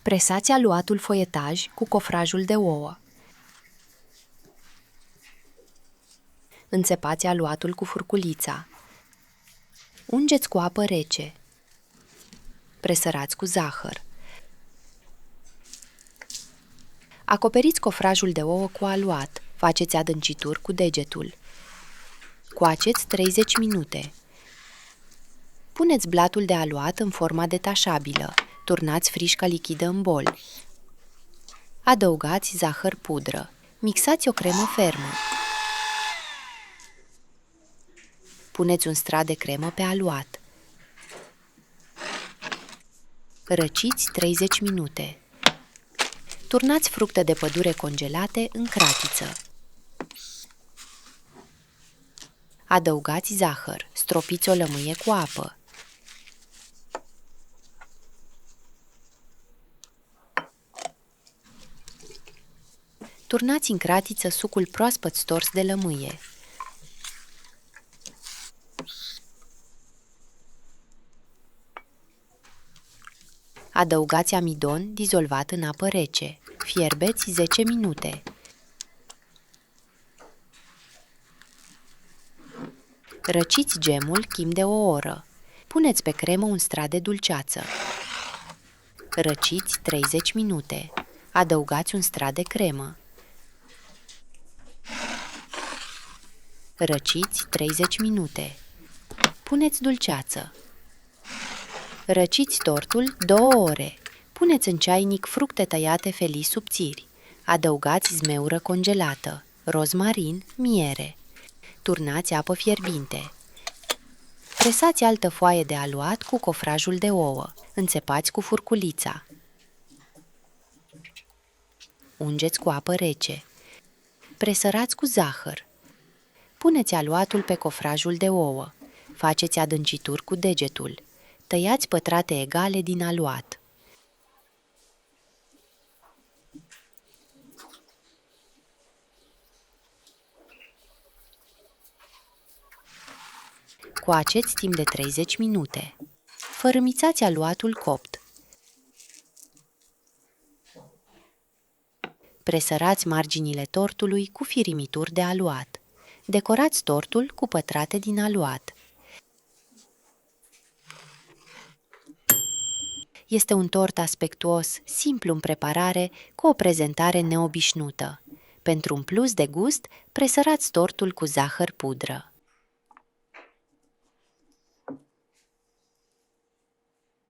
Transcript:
Presați aluatul foietaj cu cofrajul de ouă. Înțepați aluatul cu furculița. Ungeți cu apă rece. Presărați cu zahăr. Acoperiți cofrajul de ouă cu aluat. Faceți adâncituri cu degetul. Coaceți 30 minute. Puneți blatul de aluat în forma detașabilă. Turnați frișca lichidă în bol. Adăugați zahăr pudră. Mixați o cremă fermă. Puneți un strat de cremă pe aluat. Răciți 30 minute. Turnați fructe de pădure congelate în cratiță. Adăugați zahăr. Stropiți o lămâie cu apă. Turnați în cratiță sucul proaspăt stors de lămâie. Adăugați amidon dizolvat în apă rece. Fierbeți 10 minute. Răciți gemul timp de o oră. Puneți pe cremă un strat de dulceață. Răciți 30 minute. Adăugați un strat de cremă. Răciți 30 minute. Puneți dulceață. Răciți tortul 2 ore. Puneți în ceainic fructe tăiate felii subțiri. Adăugați zmeură congelată, rozmarin, miere. Turnați apă fierbinte. Presați altă foaie de aluat cu cofrajul de ouă. Înțepați cu furculița. Ungeți cu apă rece. Presărați cu zahăr. Puneți aluatul pe cofrajul de ouă. Faceți adâncituri cu degetul. Tăiați pătrate egale din aluat. Coaceți timp de 30 minute. Fărâmițați aluatul copt. Presărați marginile tortului cu firimituri de aluat. Decorați tortul cu pătrate din aluat. Este un tort aspectuos, simplu în preparare, cu o prezentare neobișnuită. Pentru un plus de gust, presărați tortul cu zahăr pudră.